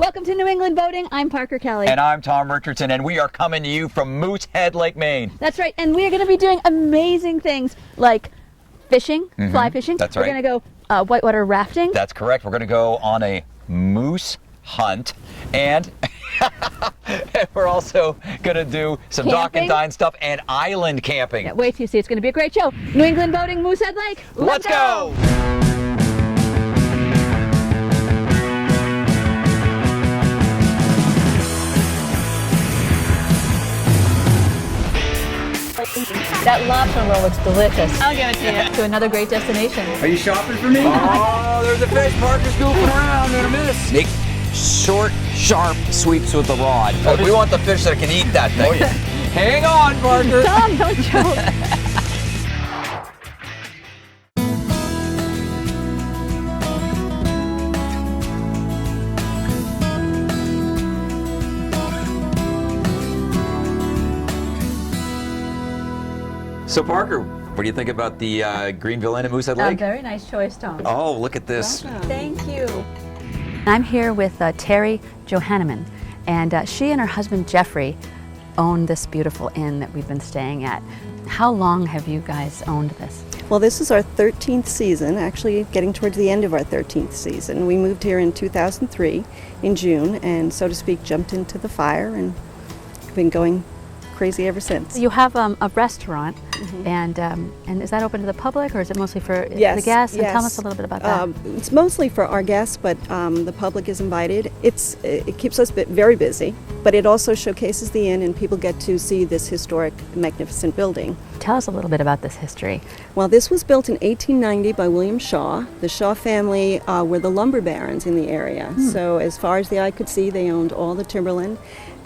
Welcome to New England Boating. I'm Parker Kelly. And I'm Tom Richardson, and we are coming to you from Moosehead Lake, Maine. That's right, and we are going to be doing amazing things like fishing, fly fishing. That's right. We're going to go whitewater rafting. That's correct. We're going to go on a moose hunt, and we're also going to do some dock and dine stuff and island camping. Yeah, wait till you see. It's going to be a great show. New England Boating, Moosehead Lake. Let's go! That lobster roll looks delicious. I'll give it to you. To another great destination. Are you shopping for me? Oh, there's a fish. Parker's goofing around in a miss. Make short, sharp sweeps with the rod. But we want the fish that can eat that thing. Oh, yeah. Hang on, Parker. Tom, don't joke. So Parker, what do you think about the Greenville Inn at Moosehead Lake? Very nice choice, Tom. Oh, look at this. Thank you. I'm here with Terry Johanneman, and she and her husband Jeffrey own this beautiful inn that we've been staying at. How long have you guys owned this? Well, this is our 13th season, actually getting towards the end of our 13th season. We moved here in 2003 in June and, so to speak, jumped into the fire and been going crazy ever since. You have a restaurant, and is that open to the public, or is it mostly for the guests? Yes. And tell us a little bit about that. It's mostly for our guests, but the public is invited. It keeps us very busy, but it also showcases the inn, and people get to see this historic, magnificent building. Tell us a little bit about this history. Well, this was built in 1890 by William Shaw. The Shaw family were the lumber barons in the area. So as far as the eye could see, they owned all the timberland.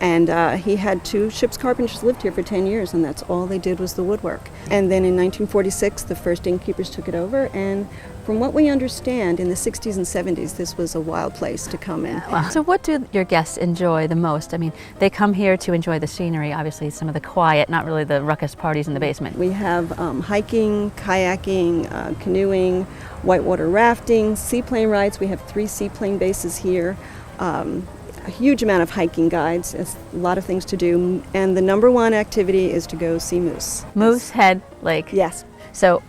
And he had two ship's carpenters lived here for 10 years, and that's all they did was the woodwork. And then in 1946, the first innkeepers took it over, and from what we understand, in the 60s and 70s, this was a wild place to come in. Wow. So what do your guests enjoy the most? I mean, they come here to enjoy the scenery, obviously some of the quiet, not really the ruckus parties in the basement. We have hiking, kayaking, canoeing, whitewater rafting, seaplane rides. We have 3 seaplane bases here. A huge amount of hiking guides, it's a lot of things to do, and the number one activity is to go see moose. Moosehead Lake. Yes. So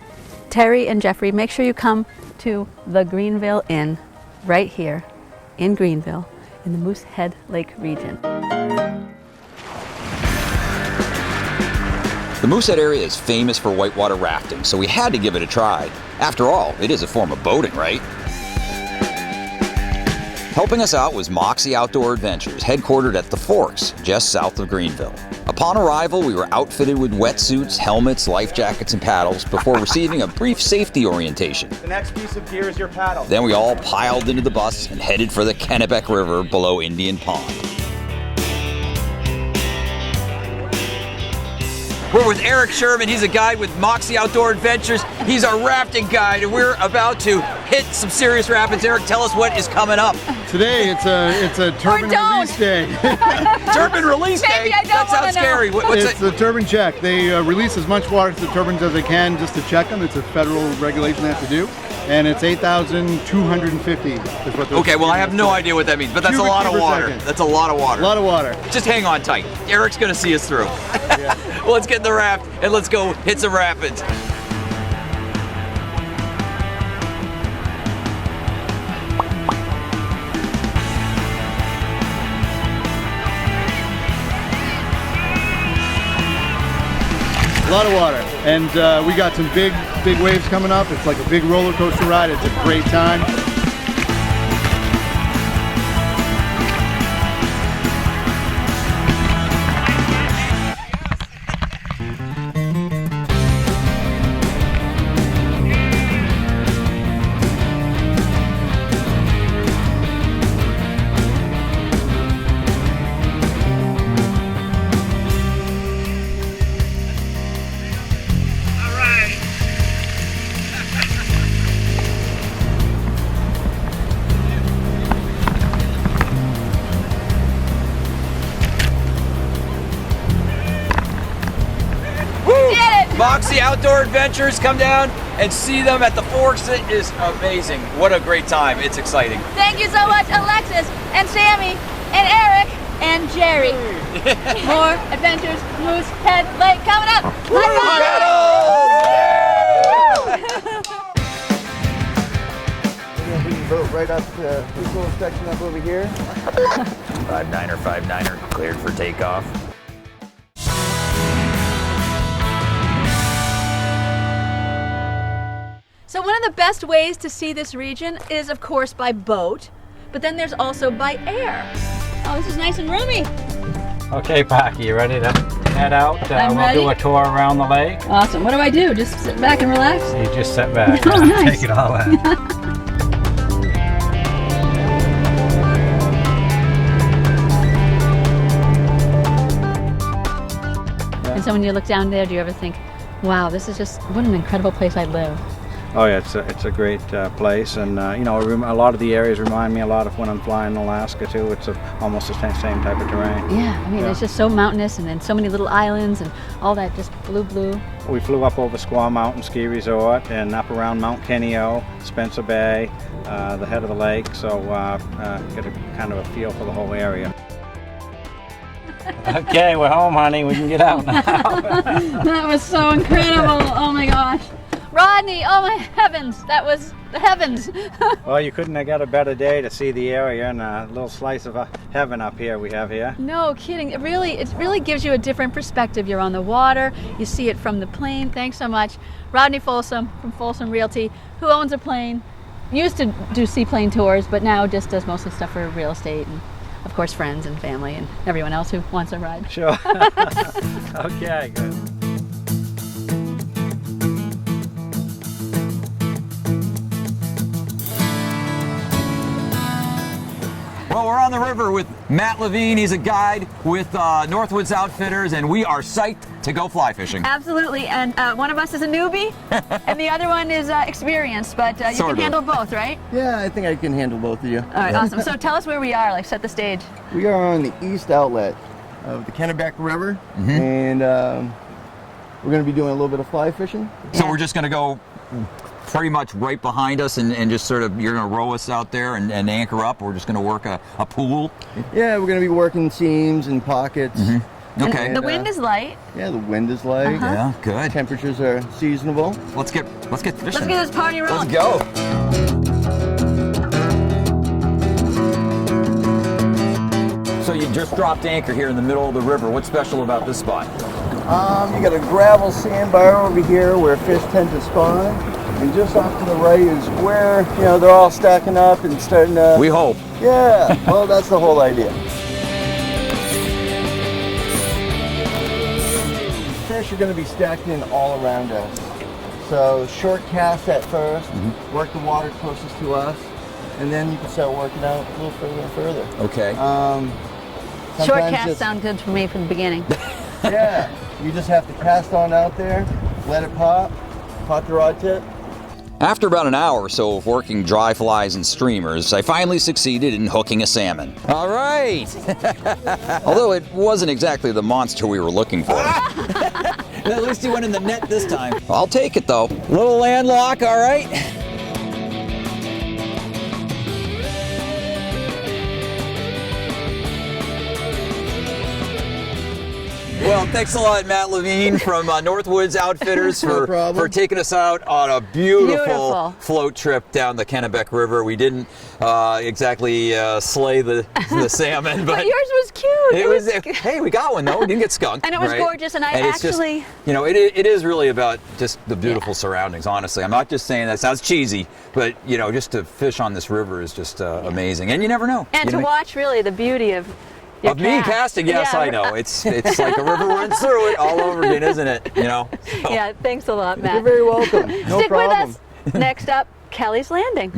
Terry and Jeffrey, make sure you come to the Greenville Inn right here in Greenville in the Moosehead Lake region. The Moosehead area is famous for whitewater rafting, so we had to give it a try. After all, it is a form of boating, right? Helping us out was Moxie Outdoor Adventures, headquartered at the Forks, just south of Greenville. Upon arrival, we were outfitted with wetsuits, helmets, life jackets, and paddles before receiving a brief safety orientation. The next piece of gear is your paddle. Then we all piled into the bus and headed for the Kennebec River below Indian Pond. We're with Eric Sherman. He's a guide with Moxie Outdoor Adventures. He's our rafting guide, and we're about to hit some serious rapids. Eric, tell us what is coming up. Today, it's a turbine release day. Turbine release day? That sounds scary. It's the turbine check. They release as much water to the turbines as they can just to check them. It's a federal regulation they have to do. And it's 8,250 is what they're. Okay, well, I have no idea what that means, but that's a lot of water. That's a lot of water. A lot of water. Just hang on tight. Eric's going to see us through. Yeah. Well, let's get in the raft and let's go hit some rapids. A lot of water. And we got some big waves coming up. It's like a big roller coaster ride. It's a great time. Moxie Outdoor Adventures, come down and see them at the Forks. It is amazing. What a great time. It's exciting. Thank you so much, Alexis. and Sammy and Eric and Jerry. More adventures, Moosehead Lake coming up. We can boat right up to this little section up over here. 59er, 59er, cleared for takeoff. So one of the best ways to see this region is, of course, by boat, but then there's also by air. Oh, this is nice and roomy. Okay, Packy, you ready to head out? I'm we'll ready. do a tour around the lake. Awesome. What do I do? Just sit back and relax? You just sit back. Oh, nice. Take it all in. And so when you look down there, do you ever think, wow, this is just, what an incredible place I live? Oh yeah, it's a great place, and you know, a lot of the areas remind me a lot of when I'm flying in Alaska too. It's almost the same type of terrain. Yeah, I mean, it's just so mountainous, and then so many little islands and all that just blue. We flew up over Squaw Mountain Ski Resort and up around Mount Kenio, Spencer Bay, the head of the lake, so get a kind of a feel for the whole area. Okay, we're home, honey. We can get out now. That was so incredible. Oh my gosh. Rodney, oh my heavens, that was the heavens. Well, you couldn't have got a better day to see the area and a little slice of heaven up here we have here. No kidding, it really gives you a different perspective. You're on the water, you see it from the plane. Thanks so much. Rodney Folsom from Folsom Realty, who owns a plane, used to do seaplane tours, but now just does mostly stuff for real estate and of course friends and family and everyone else who wants a ride. Sure. Okay, good. Well, we're on the river with Matt Levine. He's a guide with Northwoods Outfitters, and we are psyched to go fly fishing. Absolutely, and one of us is a newbie, and the other one is experienced, but you Sort can of. handle both, right? Yeah, I think I can handle both of you. All right, awesome. So tell us where we are, like set the stage. We are on the east outlet of the Kennebec River, and we're going to be doing a little bit of fly fishing. So we're just going to go pretty much right behind us and just sort of, you're going to row us out there and anchor up. We're just going to work a pool. Yeah, we're going to be working seams and pockets. Okay. The wind is light. Yeah, the wind is light. Yeah, good. Temperatures are seasonable. Let's get fishing. Let's get this party rolling. Let's go. So you just dropped anchor here in the middle of the river. What's special about this spot? You got a gravel sandbar over here where fish tend to spawn. And just off to the right is where, you know, they're all stacking up and starting to... We hope. Yeah, well, that's the whole idea. Fish are going to be stacked in all around us. So short cast at first, work the water closest to us, and then you can start working out a little further and further. Okay. Short Sometimes cast just- sound good for me from the beginning. Yeah, you just have to cast on out there, let it pop the rod tip. After about an hour or so of working dry flies and streamers, I finally succeeded in hooking a salmon. All right! Although it wasn't exactly the monster we were looking for. At least he went in the net this time. I'll take it though. Little landlock, all right? Well, thanks a lot, Matt Levine from Northwoods Outfitters for taking us out on a beautiful float trip down the Kennebec River. We didn't exactly slay the salmon, but yours was cute. Hey, we got one though. We didn't get skunked. And it was right? gorgeous, and it's actually... just, you know, it is really about just the beautiful surroundings, honestly. I'm not just saying that. Sounds cheesy, but, you know, just to fish on this river is just amazing. And you never know. And to watch, really, the beauty of your Of me casting, yes, Yeah. I know. It's like a river runs through it all over again, isn't it? You know? So. Yeah, thanks a lot, Matt. You're very welcome. No Stick problem. with us. Next up, Kelly's Landing.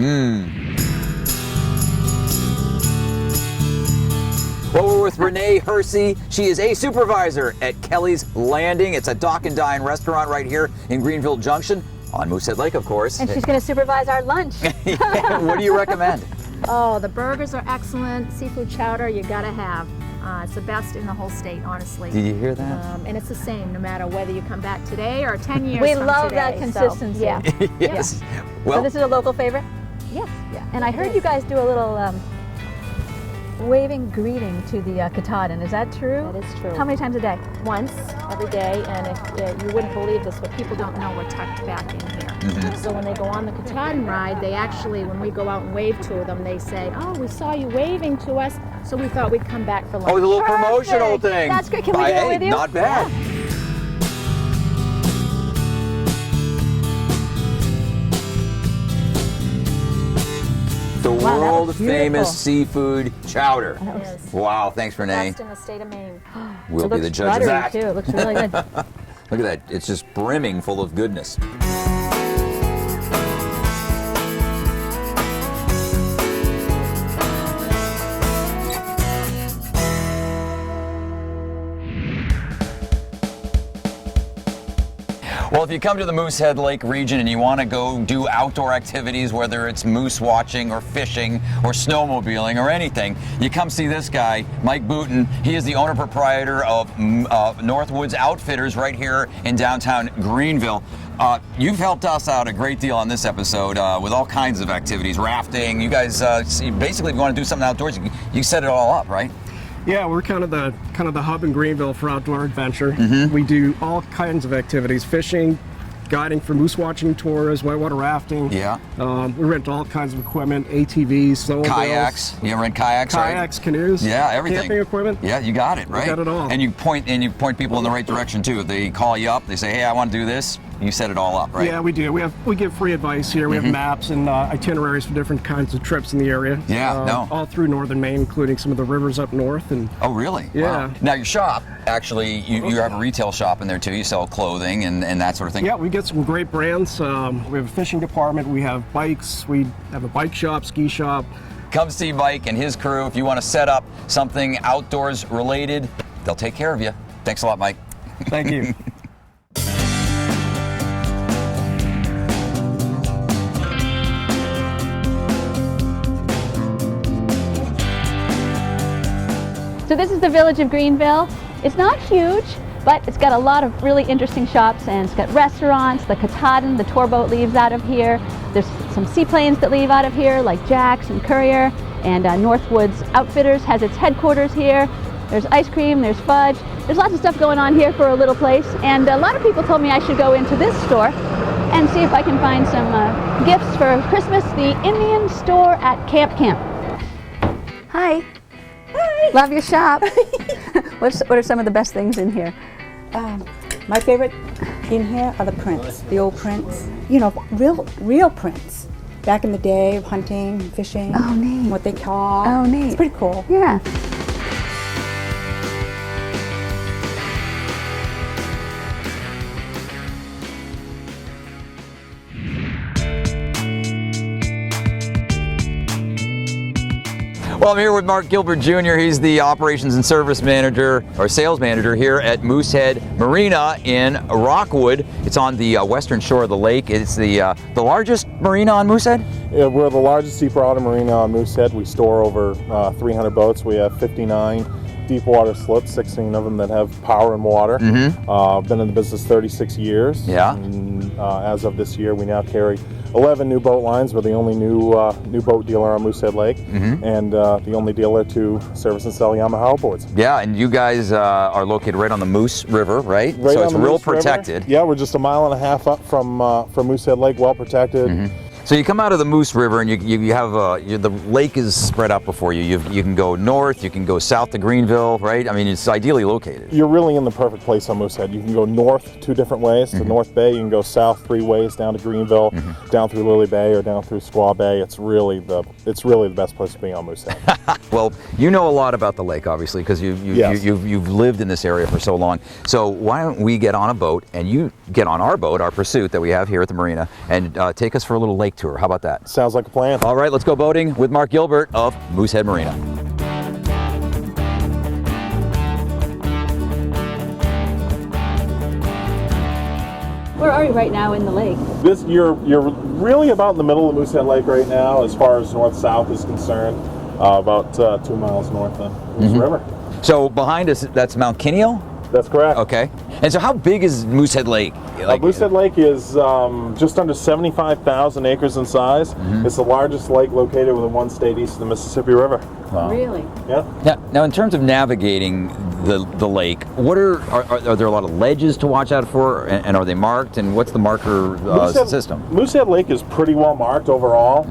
Well, we're with Renee Hersey. She is a supervisor at Kelly's Landing. It's a dock and dine restaurant right here in Greenville Junction on Moosehead Lake, of course. And she's going to supervise our lunch. Yeah, what do you recommend? Oh, the burgers are excellent. Seafood chowder, you gotta have. It's the best in the whole state, honestly. Did you hear that? And it's the same no matter whether you come back today or 10 years We from love today. that consistency. So, yeah. Yes. So Well, this is a local favorite? Yes. Yeah. And I heard you guys do a little waving greeting to the Katahdin. Is that true? That is true. How many times a day? Once every day, and you wouldn't believe this, but people don't know we're tucked back in here. So when they go on the Katahdin ride, they actually, when we go out and wave to them, they say, "Oh, we saw you waving to us, so we thought we'd come back for lunch." Oh, the little promotional thing. That's great. Can we do it with you? Not bad. Yeah. The Wow, that was world famous beautiful. seafood chowder. Yes. Wow, thanks Renee. Best in the state of Maine. We'll It be looks the judge of buttery, that. too. It looks really good. Look at that. It's just brimming full of goodness. Well, if you come to the Moosehead Lake region and you want to go do outdoor activities, whether it's moose watching or fishing or snowmobiling or anything, you come see this guy, Mike Booten. He is the owner proprietor of Northwoods Outfitters right here in downtown Greenville. You've helped us out a great deal on this episode with all kinds of activities, rafting. You guys basically, if you want to do something outdoors, you set it all up, right? Yeah, we're kind of the hub in Greenville for outdoor adventure. We do all kinds of activities: fishing, guiding for moose watching tours, whitewater rafting. Yeah. We rent all kinds of equipment: ATVs, snowmobiles, Kayaks. You rent kayaks, right? kayaks, canoes. Yeah, everything. Camping equipment. Yeah, you got it, right? got it all. And you point people in the right direction too. If they call you up, they say, "Hey, I want to do this." You set it all up, right? Yeah, we do. We give free advice here. We have maps and itineraries for different kinds of trips in the area. Yeah, all through northern Maine, including some of the rivers up north. And Oh, really? Yeah. Wow. Now your shop, actually, you have a retail shop in there too. You sell clothing and that sort of thing. yeah, we get some great brands. We have a fishing department. We have bikes. We have a bike shop, ski shop. Come see Mike and his crew if you want to set up something outdoors related. They'll take care of you. Thanks a lot, Mike. Thank you. So this is the village of Greenville. It's not huge, but it's got a lot of really interesting shops, and it's got restaurants. The Katahdin, the tour boat, leaves out of here. There's some seaplanes that leave out of here, like Jack's and Courier, and Northwoods Outfitters has its headquarters here. There's ice cream, there's fudge. There's lots of stuff going on here for a little place, and a lot of people told me I should go into this store and see if I can find some gifts for Christmas. The Indian store at Camp. Hi. Hi. Love your shop. What are some of the best things in here? My favorite in here are the prints, the old prints. You know, real prints. Back in the day of hunting, fishing. Oh, neat. What they caught. Oh, neat. It's pretty cool. Yeah. Well, I'm here with Mark Gilbert Jr. He's the operations and service manager or sales manager here at Moosehead Marina in Rockwood. It's on the western shore of the lake. It's the largest marina on Moosehead? Yeah, we're the largest deep water marina on Moosehead. We store over 300 boats. We have 59 deep water slips, 16 of them that have power and water. Been in the business 36 years. Yeah. And, as of this year, we now carry 11 new boat lines. We're the only new boat dealer on Moosehead Lake, and the only dealer to service and sell Yamaha outboards. Yeah, and you guys are located right on the Moose River, right? Right so on it's the real Moose River. protected. Yeah, we're just a mile and a half up from Moosehead Lake, well protected. So you come out of the Moose River and you have the lake is spread out before you. You can go north, you can go south to Greenville, right? I mean, it's ideally located. You're really in the perfect place on Moosehead. You can go north 2 different ways to North Bay. You can go south 3 ways down to Greenville, down through Lily Bay or down through Squaw Bay. It's really the best place to be on Moosehead. Well, you know a lot about the lake, obviously, because you've lived in this area for so long. So why don't we get on a boat and you get on our boat, our Pursuit that we have here at the marina, and take us for a little lake tour. How about that? Sounds like a plan. All right, let's go boating with Mark Gilbert of Moosehead Marina. Where are we right now in the lake? You're really about in the middle of Moosehead Lake right now, as far as north-south is concerned. About 2 miles north of Moose River. So behind us, that's Mount Kineo? That's correct. Okay. And so how big is Moosehead Lake? Moosehead Lake is just under 75,000 acres in size. It's the largest lake located within one state east of the Mississippi River. Wow. Really? Yeah. Now, in terms of navigating the lake, what are there a lot of ledges to watch out for, and are they marked? And what's the marker system? Moosehead Lake is pretty well marked overall.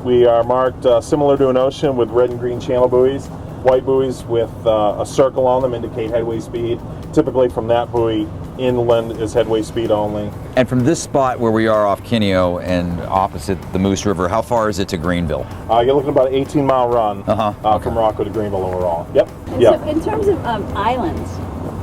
We are marked similar to an ocean with red and green channel buoys. White buoys with a circle on them indicate headway speed. Typically from that buoy inland is headway speed only. And from this spot where we are off Kineo and opposite the Moose River, how far is it to Greenville? You're looking at about an 18-mile run from Rocco to Greenville overall. Yep. So in terms of islands,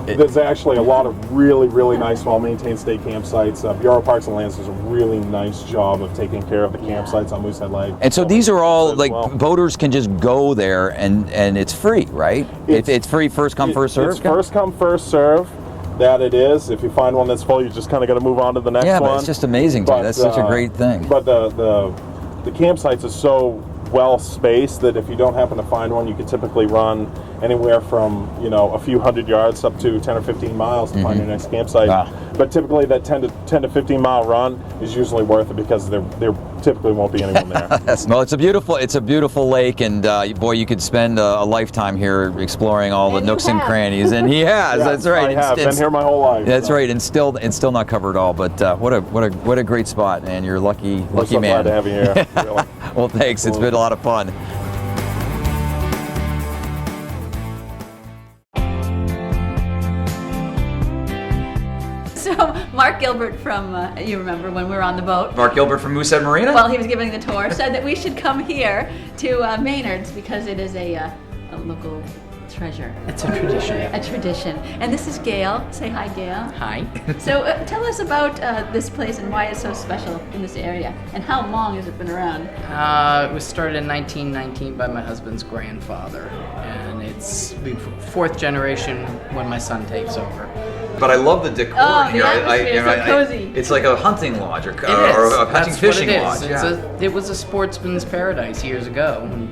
there's actually a lot of really, really nice, well-maintained state campsites. Bureau of Parks and Lands does a really nice job of taking care of the campsites on Moosehead Lake. And so these are all, like, boaters can just go there and it's free, right? It's free, first come, first serve? It's first come, first serve. That it is. If you find one that's full, you just kind of got to move on to the next one. Yeah, but it's just amazing. That's such a great thing. But the campsites are so well spaced that if you don't happen to find one, you could typically run anywhere from a few hundred yards up to 10 or 15 miles to find your next campsite. But typically that 10 to 15 mile run is usually worth it because there typically won't be anyone there. No, it's a beautiful lake, and boy, you could spend a lifetime here exploring all the nooks and crannies. And he has. Yes, that's right. I have been here my whole life. That's right, and still not covered all. But what a great spot, and you're lucky We're so man. glad to have you here. Really. Well, thanks. It's been a lot of fun. So Mark Gilbert from, you remember when we were on the boat? Mark Gilbert from Moosehead Marina? Well, he was giving the tour, said that we should come here to Maynard's because it is a local treasure. It's a tradition. A tradition. And this is Gail. Say hi, Gail. Hi. So tell us about this place and why it's so special in this area, and how long has it been around? It was started in 1919 by my husband's grandfather, and it's fourth generation when my son takes over. But I love the decor. Oh, the atmosphere is so cozy. It's like a hunting lodge or a hunting That's fishing what it is. lodge. It was a sportsman's paradise years ago. And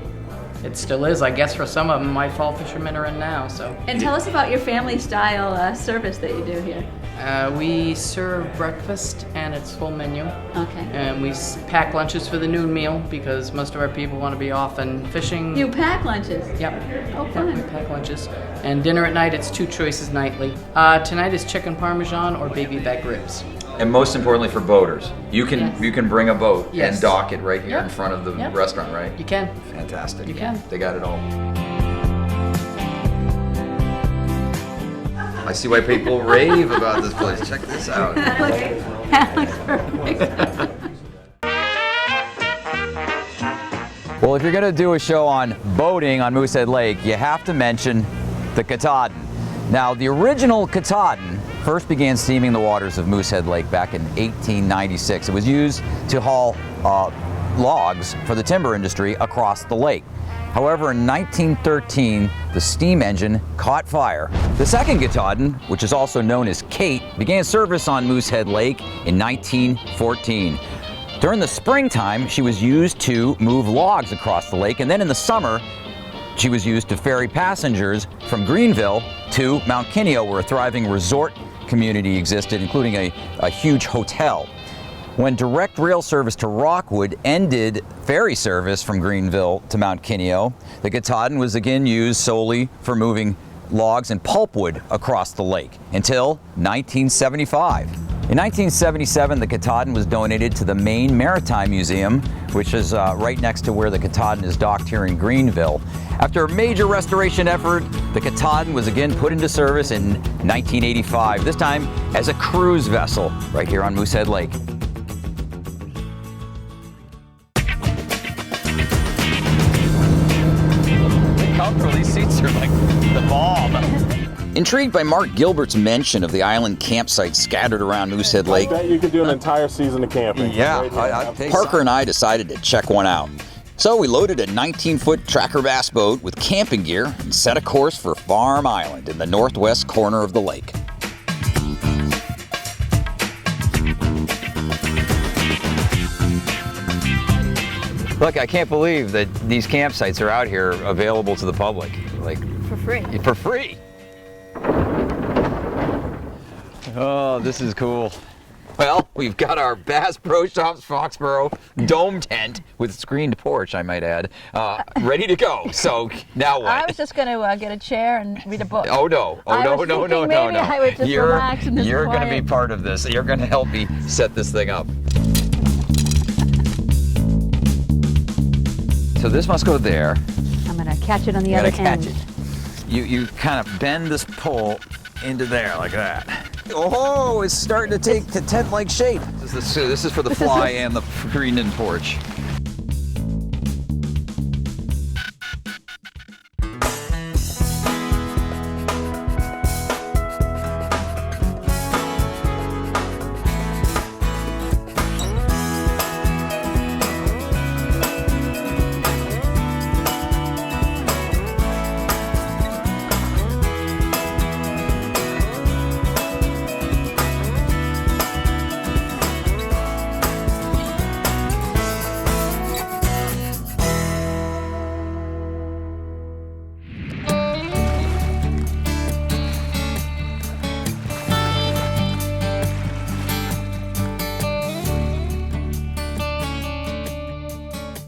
it still is. I guess for some of them, my fall fishermen are in now. So. And tell us about your family style service that you do here. We serve breakfast and it's full menu. Okay. And we pack lunches for the noon meal because most of our people want to be off and fishing. You pack lunches? Yep. Oh, fun. We pack lunches. And dinner at night, it's 2 choices nightly. Tonight is chicken parmesan or baby back ribs. And most importantly for boaters, you can bring a boat Yes. and dock it right here in Yep. front of the Yep. restaurant, right? You can. Fantastic. You can. They got it all. I see why people rave about this place. Check this out. That looks perfect. Well, if you're going to do a show on boating on Moosehead Lake, you have to mention the Katahdin. Now, the original Katahdin first began steaming the waters of Moosehead Lake back in 1896. It was used to haul logs for the timber industry across the lake. However, in 1913, the steam engine caught fire. The second Katahdin, which is also known as Kate, began service on Moosehead Lake in 1914. During the springtime, she was used to move logs across the lake, and then in the summer, she was used to ferry passengers from Greenville to Mount Kineo, where a thriving resort community existed, including a huge hotel. When direct rail service to Rockwood ended ferry service from Greenville to Mount Kineo, the Katahdin was again used solely for moving logs and pulpwood across the lake until 1975. In 1977, the Katahdin was donated to the Maine Maritime Museum, which is right next to where the Katahdin is docked here in Greenville. After a major restoration effort, the Katahdin was again put into service in 1985, this time as a cruise vessel right here on Moosehead Lake. These seats are like the bomb. Intrigued by Mark Gilbert's mention of the island campsites scattered around Moosehead Lake, I bet you could do an entire season of camping. Yeah, Parker and I decided to check one out. So we loaded a 19-foot tracker bass boat with camping gear and set a course for Farm Island in the northwest corner of the lake. Look, I can't believe that these campsites are out here available to the public, like For free. for free. Oh, this is cool. Well, we've got our Bass Pro Shops Foxborough dome tent with screened porch, I might add, ready to go. So now what? I was just going to get a chair and read a book. Oh no! Oh no! No! No! No! No! I would just relax in this You're going to quiet. be part of this. You're going to help me set this thing up. So this must go there. I'm going to catch it on the You other gotta catch end. it. You kind of bend this pole into there like that. Oh, it's starting to take the tent-like shape. This is for the fly and the screened in porch.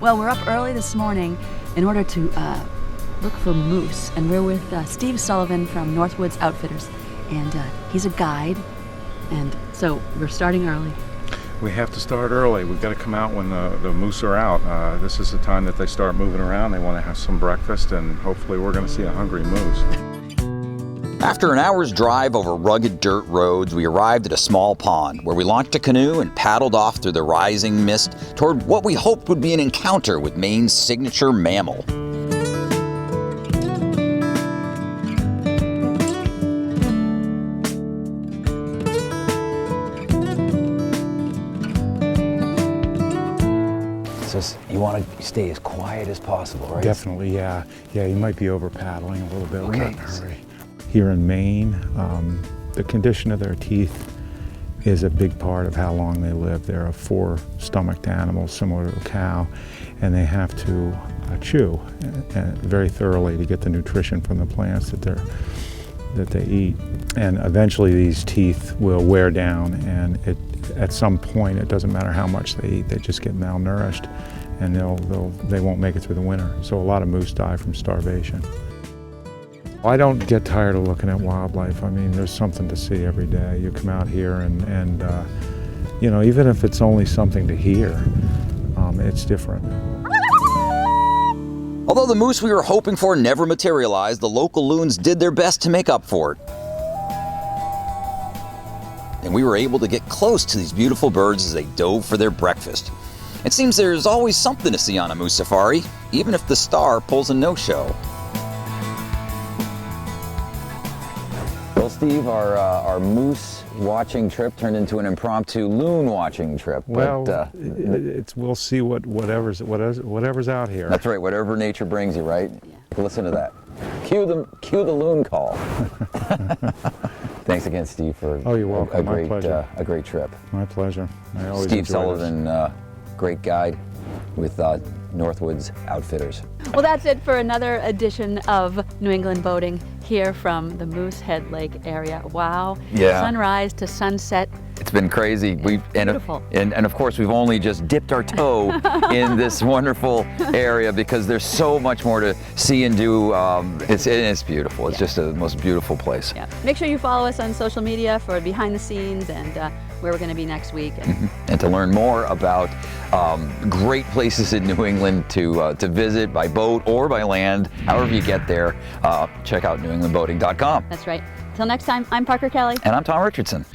Well, we're up early this morning in order to look for moose, and we're with Steve Sullivan from Northwoods Outfitters, and he's a guide, and so we're starting early. We have to start early. We've got to come out when the moose are out. This is the time that they start moving around. They want to have some breakfast, and hopefully we're going to see a hungry moose. After an hour's drive over rugged dirt roads, we arrived at a small pond where we launched a canoe and paddled off through the rising mist toward what we hoped would be an encounter with Maine's signature mammal. So you want to stay as quiet as possible, right? Definitely, yeah. Yeah, you might be over paddling a little bit. We're not in a Okay. hurry. Here in Maine, the condition of their teeth is a big part of how long they live. They're a four-stomached animal, similar to a cow, and they have to chew very thoroughly to get the nutrition from the plants that they eat. And eventually these teeth will wear down, and at some point, it doesn't matter how much they eat, they just get malnourished, and they won't make it through the winter. So a lot of moose die from starvation. I don't get tired of looking at wildlife. I mean, there's something to see every day. You come out here and you know, even if it's only something to hear, it's different. Although the moose we were hoping for never materialized, the local loons did their best to make up for it. And we were able to get close to these beautiful birds as they dove for their breakfast. It seems there's always something to see on a moose safari, even if the star pulls a no-show. Well, Steve, our moose watching trip turned into an impromptu loon watching trip. Well, but, we'll see whatever's out here. That's right, whatever nature brings you, right? Yeah. Listen to that. Cue the loon call. Thanks again, Steve, for you're welcome. My pleasure. A great trip. My pleasure. I always Steve enjoy Sullivan, great guide with Northwoods Outfitters. Well, that's it for another edition of New England Boating here from the Moosehead Lake area. Wow. Yeah. Sunrise to sunset. It's been crazy. Beautiful. And of course, we've only just dipped our toe in this wonderful area because there's so much more to see and do. It's beautiful. It's just the most beautiful place. Yeah. Make sure you follow us on social media for behind the scenes and where we're going to be next week. And to learn more about great places in New England to visit by boat or by land, however you get there, check out newenglandboating.com. That's right. Till next time, I'm Parker Kelly. And I'm Tom Richardson.